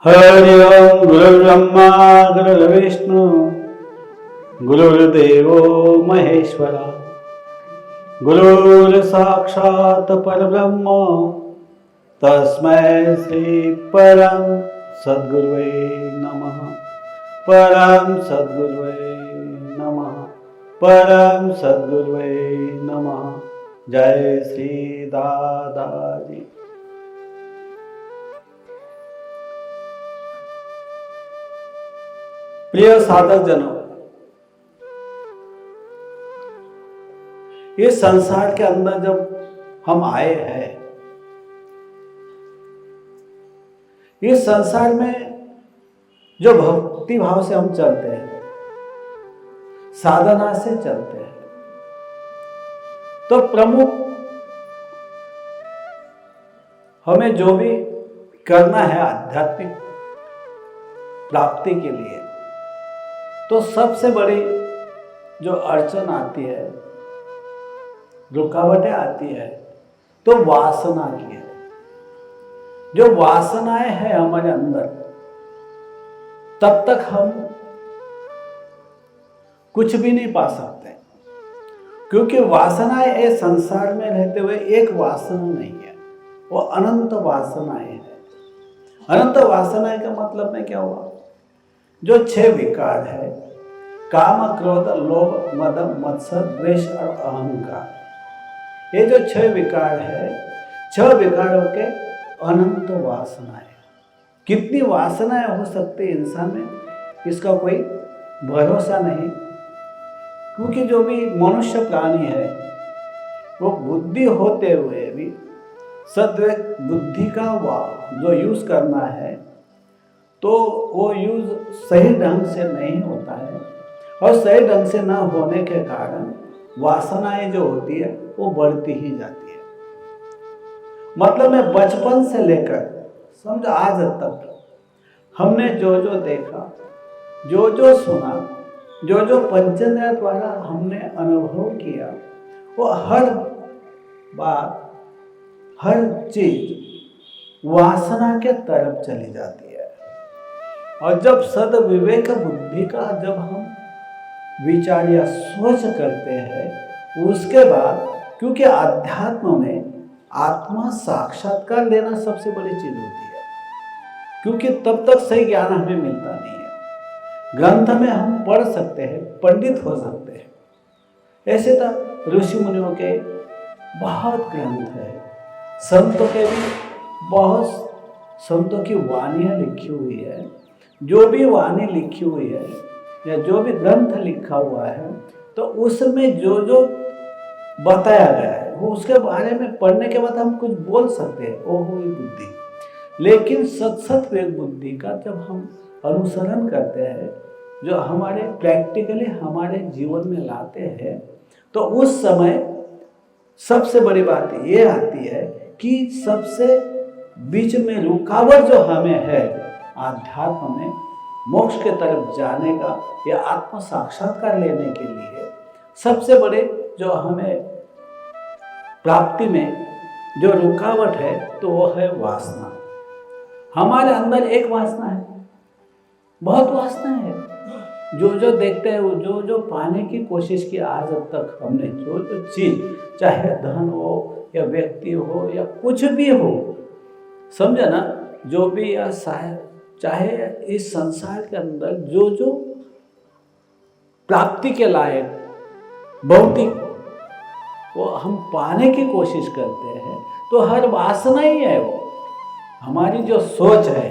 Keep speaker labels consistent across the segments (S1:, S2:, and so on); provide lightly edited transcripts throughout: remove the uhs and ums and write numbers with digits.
S1: हरि ओम गुरुर्ब्रह्मा गुरुर्विष्णु गुरुर्देवो महेश्वरा गुरुर्साक्षात् परब्रह्म तस्मै श्री परम सद्गुरुवे नमः। परम सद्गुरुवे नमः। परम सद्गुरुवे नमः। जय श्री दादाजी। प्रिय साधक जनों, इस संसार के अंदर जब हम आए हैं, इस संसार में जो भक्ति भाव से हम चलते हैं, साधना से चलते हैं, तो प्रमुख हमें जो भी करना है आध्यात्मिक प्राप्ति के लिए, तो सबसे बड़ी जो अड़चन आती है, रुकावटें आती है, तो वासना की है। जो वासनाएं हैं हमारे अंदर, तब तक हम कुछ भी नहीं पा सकते, क्योंकि वासनाएं इस संसार में रहते हुए एक वासना नहीं है, वो अनंत वासनाएं हैं। अनंत वासनाएं का मतलब में क्या हुआ? जो 6 विकार है, काम क्रोध लोभ मद मत्सर द्वेष और अहंकार, ये जो 6 विकार है, 6 विकारों के अनंत वासनाएं। कितनी वासनाएं हो सकती है इंसान में, इसका कोई भरोसा नहीं, क्योंकि जो भी मनुष्य प्राणी है वो बुद्धि होते हुए भी सद्विवेक बुद्धि का जो यूज करना है, तो वो यूज सही ढंग से नहीं होता है, और सही ढंग से ना होने के कारण वासनाएं जो होती है वो बढ़ती ही जाती है। मतलब मैं बचपन से लेकर समझ आज तक हमने जो जो देखा, जो जो सुना, जो जो पंचेंद्रिय द्वारा हमने अनुभव किया, वो हर बात, हर चीज वासना के तरफ चली जाती है। और जब सद विवेक बुद्धि का जब हम विचार या सोच करते हैं, उसके बाद, क्योंकि अध्यात्म में आत्मा साक्षात्कार लेना सबसे बड़ी चीज होती है, क्योंकि तब तक सही ज्ञान हमें मिलता नहीं है। ग्रंथ में हम पढ़ सकते हैं, पंडित हो सकते हैं, ऐसे तो ऋषि मुनियों के बहुत ग्रंथ है, संतों के भी बहुत संतों की वाणियाँ लिखी हुई है। जो भी वाणी लिखी हुई है या जो भी ग्रंथ लिखा हुआ है, तो उसमें जो जो बताया गया है, वो उसके बारे में पढ़ने के बाद हम कुछ बोल सकते हैं, वो हुई बुद्धि। लेकिन सत विवेक बुद्धि का जब हम अनुसरण करते हैं, जो हमारे प्रैक्टिकली हमारे जीवन में लाते हैं, तो उस समय सबसे बड़ी बात ये आती है कि सबसे बीच में रुकावट जो हमें है आध्यात्म में मोक्ष के तरफ जाने का या आत्म साक्षात्कार लेने के लिए, सबसे बड़े जो हमें प्राप्ति में जो रुकावट है, तो वो है वासना। हमारे अंदर एक वासना है, बहुत वासना है, जो जो देखते हैं, वो जो जो पाने की कोशिश की आज तक हमने, जो जो चीज, चाहे धन हो या व्यक्ति हो या कुछ भी हो, समझा ना, जो भी या चाहे इस संसार के अंदर जो जो प्राप्ति के लायक भौतिक, वो हम पाने की कोशिश करते हैं, तो हर वासना ही है वो, हमारी जो सोच है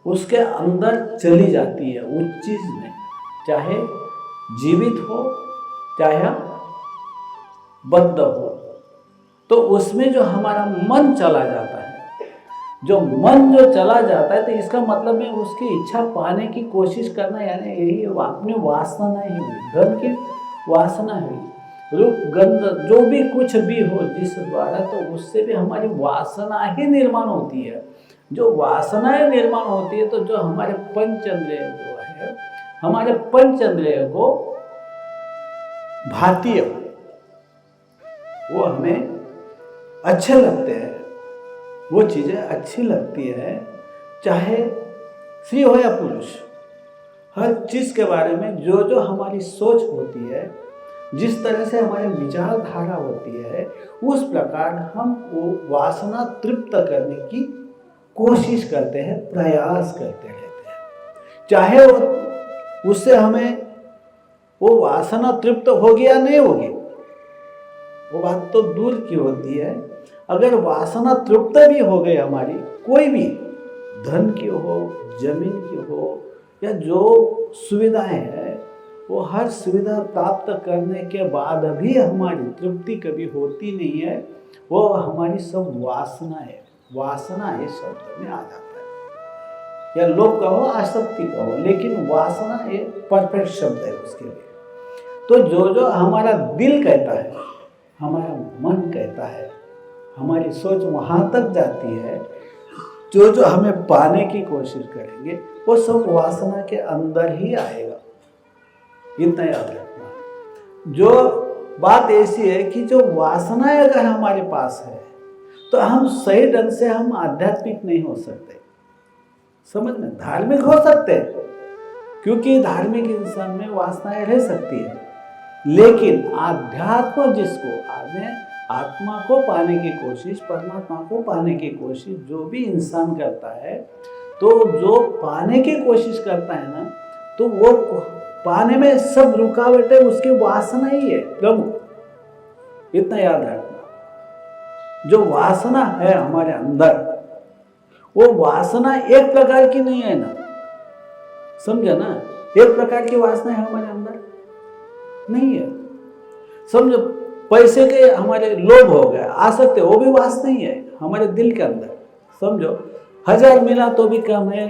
S1: उसके अंदर चली जाती है उस चीज में, चाहे जीवित हो चाहे बद्ध हो, तो उसमें जो हमारा मन चला जाता है, जो मन जो चला जाता है, तो इसका मतलब में उसकी इच्छा पाने की कोशिश करना, यानी यही अपनी वासना नहीं हुई, धन की वासना हुई, रूप गंध जो भी कुछ भी हो जिस द्वारा, तो उससे भी हमारी वासना ही निर्माण होती है। जो वासनाएं निर्माण होती है, तो जो हमारे पंचेंद्रिय जो है, हमारे पंचेंद्रिय को भाती, वो हमें अच्छे लगते हैं, वो चीज़ें अच्छी लगती है, चाहे स्त्री हो या पुरुष, हर चीज के बारे में जो जो हमारी सोच होती है, जिस तरह से हमारी विचारधारा होती है, उस प्रकार हम वो वासना तृप्त करने की कोशिश करते हैं, प्रयास करते रहते हैं। चाहे वो उससे हमें वो वासना तृप्त होगी या नहीं होगी, वो बात तो दूर की होती है। अगर वासना तृप्त भी हो गई हमारी, कोई भी धन की हो, जमीन की हो, या जो सुविधाएं हैं, वो हर सुविधा प्राप्त करने के बाद भी हमारी तृप्ति कभी होती नहीं है। वो हमारी सब वासना है। वासना इस शब्द में आ जाता है, या लोग कहो, आसक्ति कहो, लेकिन वासना एक परफेक्ट शब्द है उसके लिए। तो जो जो हमारा दिल कहता है, हमारा मन कहता है, हमारी सोच वहाँ तक जाती है, जो जो हमें पाने की कोशिश करेंगे, वो सब वासना के अंदर ही आएगा। इतना याद रखना। जो बात ऐसी है कि जो वासनाएं अगर हमारे पास है, तो हम सही ढंग से हम आध्यात्मिक नहीं हो सकते। समझ में, धार्मिक हो सकते हैं, क्योंकि धार्मिक इंसान में वासनाएं रह सकती है, लेकिन आध्यात्म जिसको आत्मा को पाने की कोशिश, परमात्मा को पाने की कोशिश जो भी इंसान करता है, तो जो पाने की कोशिश करता है ना, तो वो पाने में सब रुकावटें उसकी वासना ही है प्रमुख। इतना याद रखना। जो वासना है हमारे अंदर, वो वासना एक प्रकार की नहीं है ना, समझा ना। एक प्रकार की वासना है हमारे अंदर नहीं है। समझो, पैसे के हमारे लोभ हो गए, आसक्ति, वो भी वासना ही है हमारे दिल के अंदर। समझो, 1000 मिला तो भी कम है,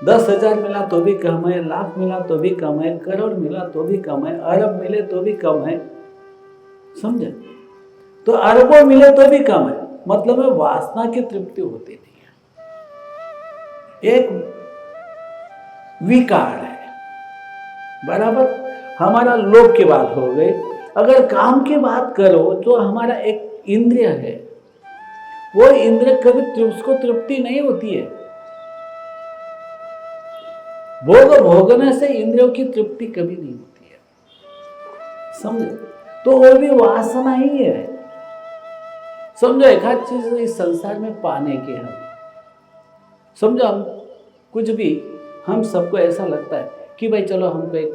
S1: 10,000 मिला तो भी कम है, लाख मिला तो भी कम है, करोड़ मिला तो भी कम है, अरब मिले तो भी कम है। समझे, तो अरबों मिले तो भी कम है, मतलब है वासना की तृप्ति होती नहीं है, एक विकार है। बराबर। हमारा लोभ की बात हो गई। अगर काम की बात करो, तो हमारा एक इंद्रिय है, वो इंद्रिय कभी उसको तृप्ति नहीं होती है। भोगने से इंद्रियों की तृप्ति कभी नहीं होती है। समझे, तो वो भी वासना ही है। समझो, एक आध चीज इस संसार में पाने के हमें, समझो, हम कुछ भी, हम सबको ऐसा लगता है कि भाई चलो हमको एक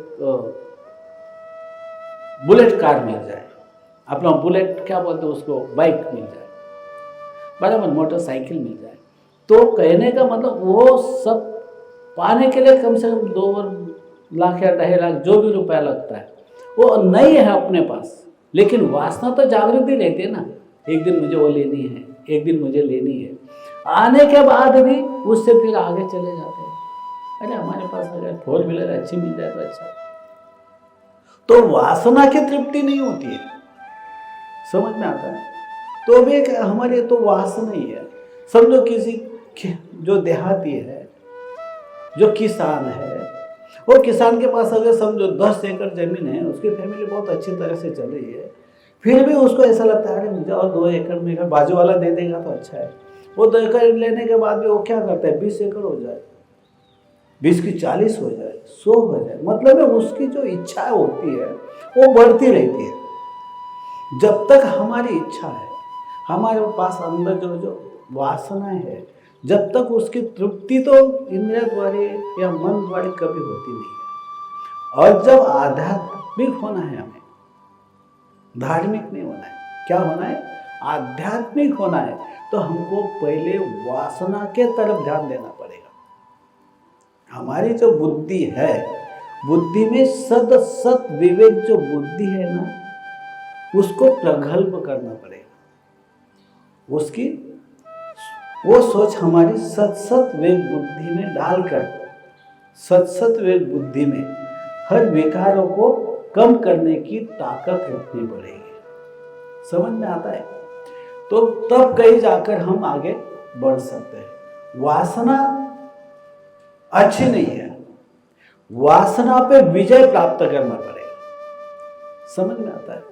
S1: बुलेट कार मिल जाए, अपना बुलेट क्या बोलते हैं उसको, बाइक मिल जाए, बराबर, मोटरसाइकिल मिल जाए। तो कहने का मतलब वो सब पाने के लिए कम से कम 2 लाख या 2.5 लाख जो भी रुपया लगता है, वो नहीं है अपने पास, लेकिन वासना तो जागृति रहती है ना, एक दिन मुझे वो लेनी है, एक दिन मुझे लेनी है। आने के बाद भी उससे फिर आगे चले जाते हैं, अरे हमारे पास अगर 4 व्हीलर अच्छी मिल जाए तो अच्छा। तो वासना की तृप्ति नहीं होती है। समझ में आता है। तो भी एक हमारी तो वासना ही है। समझो, किसी जो देहाती है, जो किसान है, वो किसान के पास अगर समझो 10 एकड़ जमीन है, उसकी फैमिली बहुत अच्छी तरह से चल रही है, फिर भी उसको ऐसा लगता है अरे मुझे और 2 एकड़ मेरा बाजू वाला दे देगा तो अच्छा है। वो 2 एकड़ लेने के बाद भी वो क्या करता है, 20 एकड़ हो जाए, 20 की 40 हो जाए, 100 हो जाए, मतलब है उसकी जो इच्छा होती है वो बढ़ती रहती है। जब तक हमारी इच्छा है, हमारे पास अंदर जो जो वासनाएं है, जब तक उसकी तृप्ति तो इंद्रिय द्वारा या मन द्वारा कभी होती नहीं है। और जब आध्यात्मिक होना है, हमें धार्मिक नहीं होना है, क्या होना है, आध्यात्मिक होना है, तो हमको पहले वासना के तरफ ध्यान देना पड़ेगा। हमारी जो बुद्धि है, बुद्धि में सत विवेक जो बुद्धि है ना, उसको प्रगल्भ करना पड़ेगा। उसकी वो सोच हमारी सत विवेक बुद्धि में डालकर, सत विवेक बुद्धि में हर विकारों को कम करने की ताकत रखनी पड़ेगी। समझ में आता है। तो तब कहीं जाकर हम आगे बढ़ सकते हैं। वासना अच्छी नहीं है, वासना पे विजय प्राप्त करना पड़ेगा। समझ में आता है।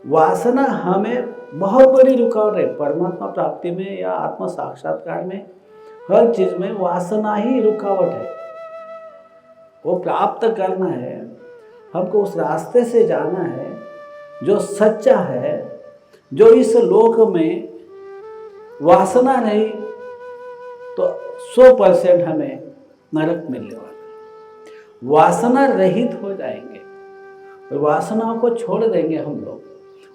S1: वासना हमें बहुत बड़ी रुकावट है परमात्मा प्राप्ति में या आत्म साक्षात्कार में, हर चीज में वासना ही रुकावट है। वो प्राप्त करना है, हमको उस रास्ते से जाना है जो सच्चा है, जो इस लोक में वासना नहीं तो 100% हमें नरक मिलने वाला है। वासना रहित हो जाएंगे, वासनाओं को छोड़ देंगे हम लोग,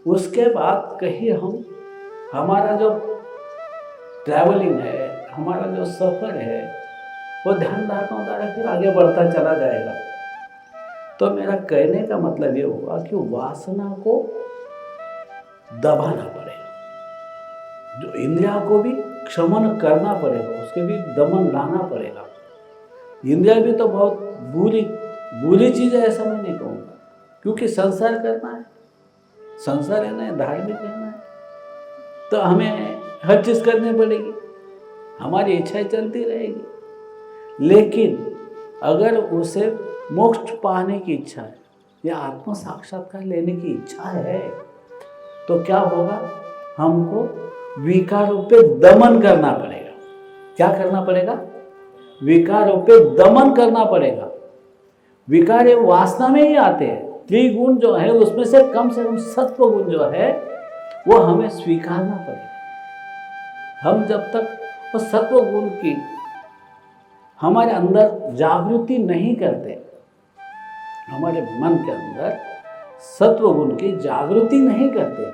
S1: उसके बाद कहीं हम हमारा जो ट्रैवलिंग है, हमारा जो सफ़र है, वो ध्यान धारणा फिर आगे बढ़ता चला जाएगा। तो मेरा कहने का मतलब ये हुआ कि वासना को दबाना पड़ेगा, जो इंद्रिया को भी क्षमन करना पड़ेगा, उसके भी दमन लाना पड़ेगा। इंद्रिया भी तो बहुत बुरी चीज़ है ऐसा मैं नहीं कहूँगा, क्योंकि संसार करना है, संसार रहना है, धार्मिक रहना है, तो हमें हर चीज़ करनी पड़ेगी, हमारी इच्छाएं चलती रहेगी। लेकिन अगर उसे मोक्ष पाने की इच्छा है या आत्म साक्षात्कार लेने की इच्छा है तो क्या होगा, हमको विकारों पे दमन करना पड़ेगा। क्या करना पड़ेगा? विकारों पे दमन करना पड़ेगा। विकार ये वासना में ही आते हैं, त्रिगुण जो है उसमें से कम सत्व गुण जो है वो हमें स्वीकारना पड़ेगा। हम जब तक वो सत्व गुण की हमारे अंदर जागृति नहीं करते, हमारे मन के अंदर सत्व गुण की जागृति नहीं करते,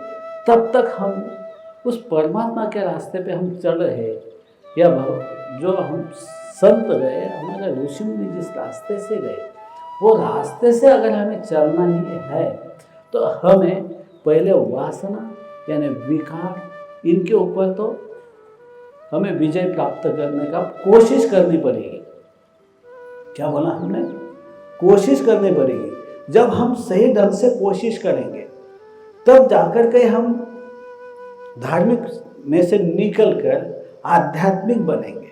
S1: तब तक हम उस परमात्मा के रास्ते पे हम चल रहे, या जो हम संत गए, हमारे ऋषि मुनि जिस रास्ते से गए, वो रास्ते से अगर हमें चलना ही है तो हमें पहले वासना यानी विकार, इनके ऊपर तो हमें विजय प्राप्त करने का कोशिश करनी पड़ेगी। क्या बोला हमने? कोशिश करनी पड़ेगी। जब हम सही ढंग से कोशिश करेंगे तब जाकर के हम धार्मिक में से निकलकर आध्यात्मिक बनेंगे,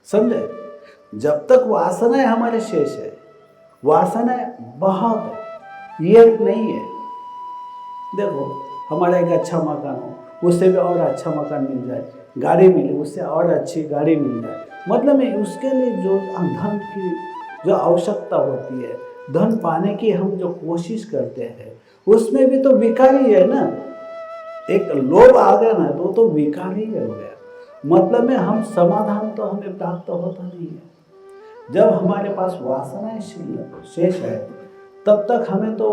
S1: समझे? जब तक वासनाएं हमारे शेष है, वासनाएं बहुत है, ये नहीं है। देखो, हमारा एक अच्छा मकान हो, उससे भी और अच्छा मकान मिल जाए, गाड़ी मिले उससे और अच्छी गाड़ी मिल जाए, मतलब उसके लिए जो धन की जो आवश्यकता होती है, धन पाने की हम जो कोशिश करते हैं, उसमें भी तो विकार ही है ना। एक लोभ आ गया ना तो विकार ही हो गया। मतलब में हम समाधान तो हमें प्राप्त होता नहीं है। जब हमारे पास वासनाएं शेष है तब तक हमें तो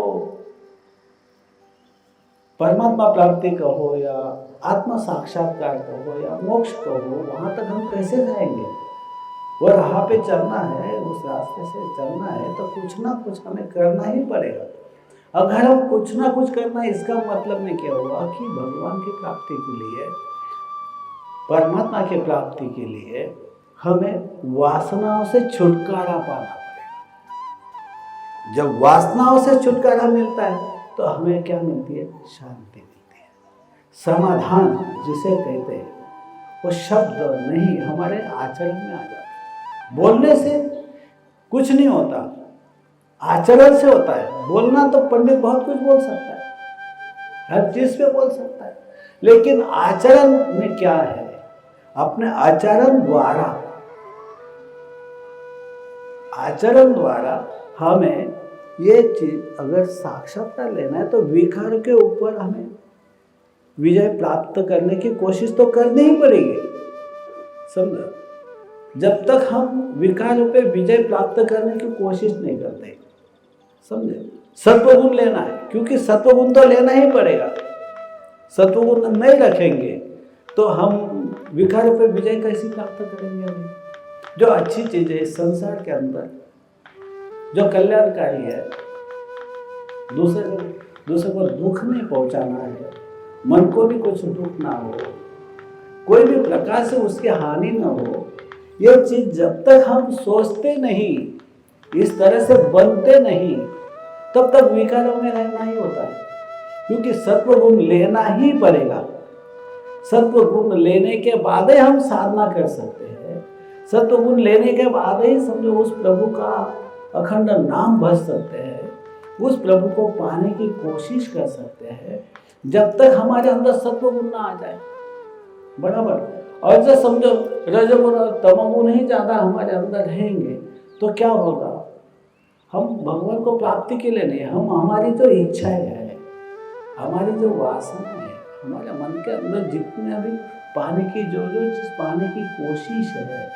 S1: परमात्मा प्राप्ति का हो या आत्म साक्षात्कार का हो या मोक्ष का हो, वहाँ तक हम कैसे जाएंगे? वो राह पे चलना है, उस रास्ते से चलना है तो कुछ ना कुछ हमें करना ही पड़ेगा। अगर हम कुछ ना कुछ करना है, इसका मतलब नहीं क्या हुआ कि भगवान की प्राप्ति के लिए, परमात्मा की प्राप्ति के लिए हमें वासनाओं से छुटकारा पाना पड़ेगा। जब वासनाओं से छुटकारा मिलता है तो हमें क्या मिलती है? शांति मिलती है, समाधान जिसे कहते हैं, वो शब्द नहीं हमारे आचरण में आ जाता है। बोलने से कुछ नहीं होता, आचरण से होता है। बोलना तो पंडित बहुत कुछ बोल सकता है, हर चीज पे बोल सकता है, लेकिन आचरण में क्या है? अपने आचरण द्वारा हमें ये चीज अगर साक्षात्कार लेना है तो विकार के ऊपर हमें विजय प्राप्त करने की कोशिश तो करनी ही पड़ेगी, समझो। जब तक हम विकारों पे विजय प्राप्त करने की कोशिश नहीं करते, समझे, सत्वगुण लेना है, क्योंकि सत्वगुण तो लेना ही पड़ेगा। सत्वगुण नहीं रखेंगे तो हम विकारों पे विजय कैसे प्राप्त करेंगे? जो अच्छी चीज है इस संसार के अंदर, जो कल्याणकारी है, दूसरे को दुख नहीं पहुंचाना है, मन को भी कुछ दुख ना हो, कोई भी प्रकार से उसकी हानि ना हो, ये चीज जब तक हम सोचते नहीं, इस तरह से बनते नहीं, तब तक विकारों में रहना ही होता है। क्योंकि सत्व गुण लेना ही पड़ेगा। सत्व गुण लेने के बाद ही हम साधना कर सकते हैं। सत्व गुण लेने के बाद ही समझो उस प्रभु का अखंड नाम भज सकते हैं, उस प्रभु को पाने की कोशिश कर सकते हैं, जब तक हमारे अंदर सत्व गुण ना आ जाए, बराबर। और जब समझो रजोगुण और तमोगुण ही ज्यादा हमारे अंदर रहेंगे तो क्या होगा, हम भगवान को प्राप्ति के लिए नहीं, हम हमारी जो इच्छाएं है, हमारी जो वासना है, हमारे मन के अंदर जितने अभी पाने की जो चीज़ पाने की कोशिश है,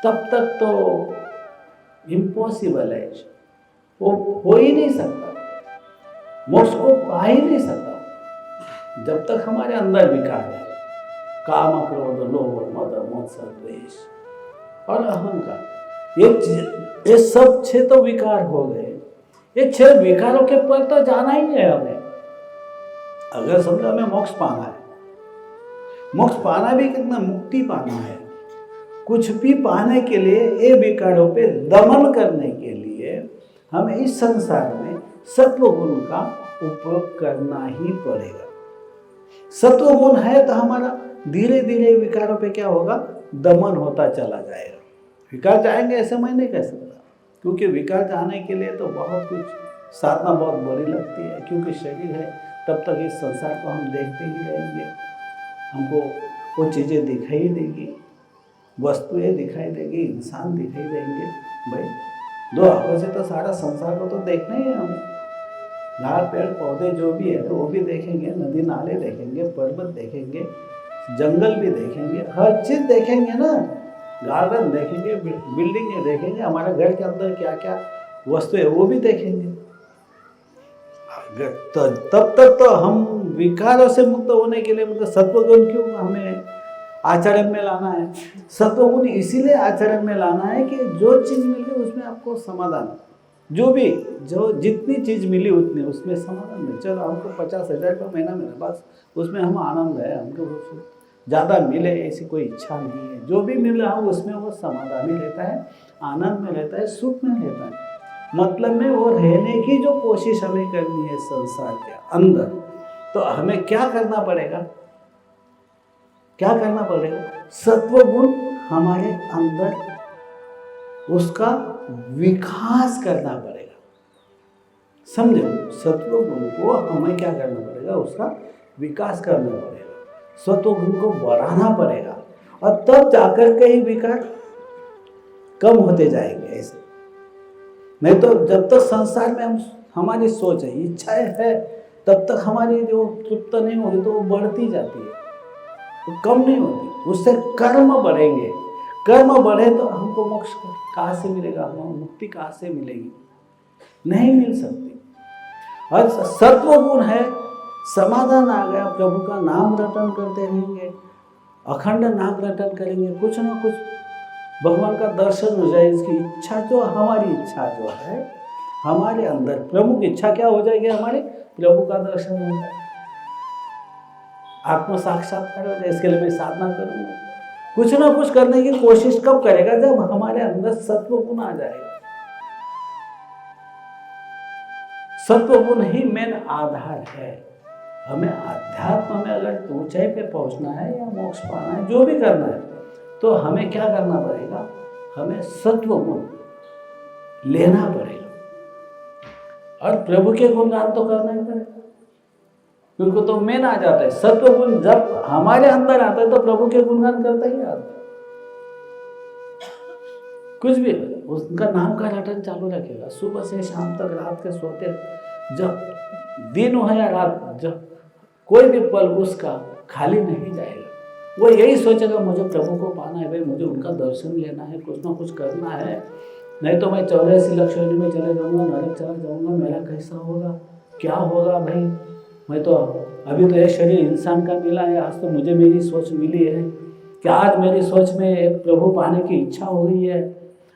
S1: तब तक तो इम्पॉसिबल है, वो हो ही नहीं सकता, मोक्ष को पा ही नहीं सकता जब तक हमारे अंदर विकार है, काम क्रोध लोभ मद मत्सर द्वेष और अहंकार। ये सब 6 तो विकार हो गए। ये 6 विकारों के पर तो जाना ही है हमें। अगर समझो हमें मोक्ष पाना है, मोक्ष पाना भी कितना, मुक्ति पाना है, कुछ भी पाने के लिए ये विकारों पे दमन करने के लिए हमें इस संसार में सत्वगुण का उपयोग करना ही पड़ेगा। सत्वगुण है तो हमारा धीरे धीरे विकारों पे क्या होगा, दमन होता चला जाएगा। विकार जाएंगे ऐसे मैं नहीं कह सकता, क्योंकि विकार जाने के लिए तो बहुत कुछ साधना बहुत बड़ी लगती है, क्योंकि शरीर है तब तक इस संसार को हम देखते ही रहेंगे, हमको वो चीज़ें दिखाई देगी, वस्तुएं दिखाई देगी, इंसान दिखाई देंगे। भाई 2 आंखों से तो सारा संसार को तो देखना ही है हमें, झाड़ पेड़ पौधे जो भी है वो भी देखेंगे, नदी नाले देखेंगे, पर्वत देखेंगे, जंगल भी देखेंगे, हर चीज़ देखेंगे ना, गार्डन देखेंगे, बिल्डिंगें देखेंगे, हमारे घर के अंदर क्या क्या वस्तु है वो भी देखेंगे। तो तब तक तो हम विकारों से मुक्त होने के लिए मतलब सत्वगुण क्यों हमें आचरण में लाना है? सत्वगुण इसीलिए आचरण में लाना है कि जो चीज़ मिली उसमें आपको समाधान, जो जितनी चीज़ मिली उतनी उसमें समाधान है। चलो हमको 50,000 का महीना मिला, बस उसमें हम आनंद है, हमको ज़्यादा मिले ऐसी कोई इच्छा नहीं है। जो भी मिला उसमें वो समाधान ही रहता है, आनंद में रहता है, सुख में रहता है। मतलब में वो रहने की जो कोशिश हमें करनी है संसार के अंदर, तो हमें क्या करना पड़ेगा, सत्वगुण हमारे अंदर उसका विकास करना पड़ेगा। समझो, सत्वगुण को हमें क्या करना पड़ेगा, उसका विकास करना पड़ेगा, सत्वगुण को बढ़ाना पड़ेगा, और तब जाकर के ही विकार कम होते जाएंगे। ऐसे नहीं तो जब तक संसार में हमारी सोच है, इच्छाएं है, तब तक हमारी जो तृप्त नहीं होगी तो वो बढ़ती जाती है, वो कम नहीं होती। उससे कर्म बढ़ेंगे, कर्म बढ़े तो हमको मोक्ष कहाँ से मिलेगा, हमको मुक्ति कहाँ से मिलेगी, नहीं मिल सकती। और सत्वगुण है, समाधान आ गया, प्रभु का नाम रटन करते रहेंगे, अखंड नाम रटन करेंगे, कुछ ना कुछ भगवान का दर्शन हो जाए। इसकी इच्छा जो, हमारी इच्छा जो है, हमारे अंदर प्रमुख इच्छा क्या हो जाएगी, हमारे प्रभु का दर्शन हो जाए, आत्म साक्षात्कार हो जाए। इसके लिए मैं साधना करूँगा, कुछ ना कुछ करने की कोशिश कब करेगा, जब हमारे अंदर सत्वगुण आ जाएगा। सत्वगुण ही मेन आधार है। हमें अध्यात्म में अगर ऊंचाई पे पहुंचना है या मोक्ष पाना है, जो भी करना है, तो हमें क्या करना पड़ेगा, हमें सत्वगुण लेना पड़ेगा, और प्रभु के गुणगान तो करना ही पड़ेगा, क्योंकि तो मेन आ जाता है। सत्वगुण जब हमारे अंदर आता है तो प्रभु के गुणगान करता ही आता है। कुछ भी उसका नाम का रटन चालू रखेगा, सुबह से शाम तक, रात के सोते, जब दिन हो या रात, जब कोई भी पल उसका खाली नहीं जाएगा। वो यही सोचेगा मुझे प्रभु को पाना है, भाई मुझे उनका दर्शन लेना है, कुछ ना कुछ करना है, नहीं तो मैं 84 लाख योनि में चले जाऊँगा, नरक चला जाऊँगा, मेरा कैसा होगा, क्या होगा। भाई मैं तो अभी तो ये शरीर इंसान का मिला है, आज तो मुझे मेरी सोच मिली है कि आज मेरी सोच में एक प्रभु पाने की इच्छा हो गई है,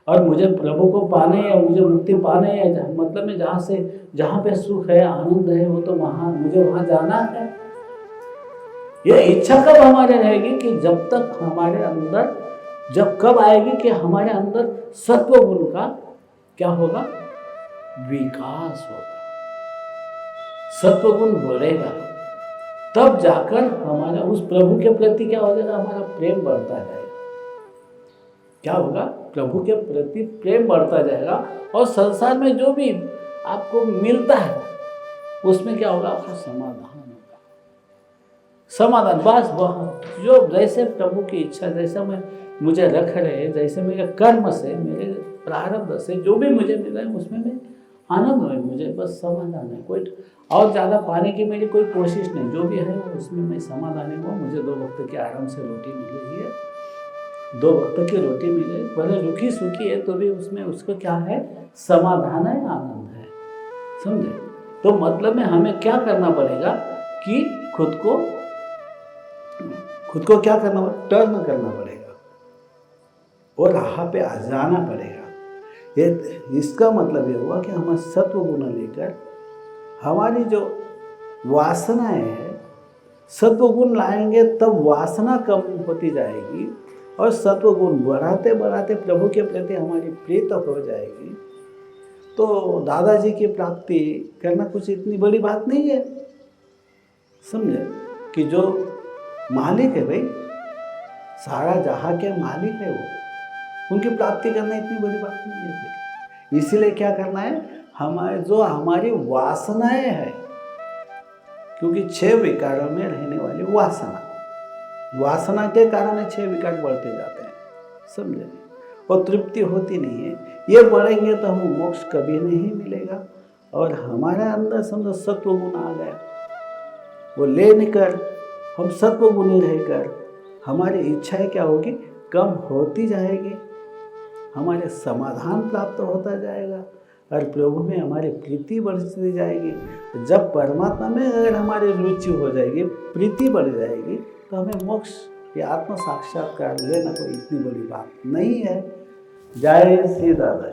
S1: और मुझे प्रभु को पाने है, मुझे मुक्ति पाने है, मतलब में जहाँ पे सुख है, आनंद है, वो तो मुझे वहाँ जाना है। यह इच्छा कब हमारे रहेगी, कि जब तक हमारे अंदर, जब कब आएगी कि हमारे अंदर सत्वगुण का क्या होगा, विकास होगा, सत्वगुण बढ़ेगा, तब जाकर हमारा उस प्रभु के प्रति क्या हो जाएगा, हमारा प्रेम बढ़ता जाएगा। क्या होगा, प्रभु के प्रति प्रेम बढ़ता जाएगा, और संसार में जो भी आपको मिलता है उसमें क्या होगा, आपका समाधान होगा। समाधान बस वह जो जैसे प्रभु की इच्छा, जैसे मुझे रख रहे हैं, जैसे मेरे कर्म से मेरे प्रारब्ध से जो भी मुझे मिला है उसमें मैं आनंद है, मुझे बस समाधान है। कोई और ज़्यादा पाने की मेरी कोई कोशिश नहीं, जो भी है वो उसमें मैं समाधान हूँ। मुझे 2 वक्त की आराम से रोटी मिल रही है, 2 वक्त की रोटी मिल रही है, भले रूखी सूखी है तो भी उसमें उसको क्या है, समाधान है, आनंद है। समझे? तो मतलब में हमें क्या करना पड़ेगा कि खुद को क्या करना पड़ेगा, टर्न करना पड़ेगा और राह पे आ जाना पड़ेगा। ये इसका मतलब ये हुआ कि हमें सत्व गुण लेकर हमारी जो वासनाएं हैं, सत्व गुण लाएंगे तब वासना कम होती जाएगी और सत्व गुण बढ़ाते बढ़ाते प्रभु के प्रति हमारी प्रीत हो जाएगी। तो दादाजी की प्राप्ति करना कुछ इतनी बड़ी बात नहीं है। समझे कि जो मालिक है भाई, सारा जहां के मालिक है वो, उनकी प्राप्ति करना इतनी बड़ी बात नहीं है। इसीलिए क्या करना है, हमारी वासनाएं हैं, क्योंकि 6 विकारों में रहने वाली वासना के कारण 6 विकार बढ़ते जाते हैं। समझे? और तृप्ति होती नहीं है। ये बढ़ेंगे तो हमें मोक्ष कभी नहीं मिलेगा। और हमारे अंदर समझो सत्व गुण आ गया, वो लेकर हम सत्व गुणी रहकर हमारी इच्छाएं क्या होगी, कम होती जाएगी, हमारे समाधान प्राप्त होता जाएगा और प्रभु में हमारी प्रीति बढ़ती जाएगी। जब परमात्मा में अगर हमारी रुचि हो जाएगी, प्रीति बढ़ जाएगी, तो हमें मोक्ष या आत्म साक्षात्कार लेना कोई इतनी बड़ी बात नहीं है। जय श्री दादा।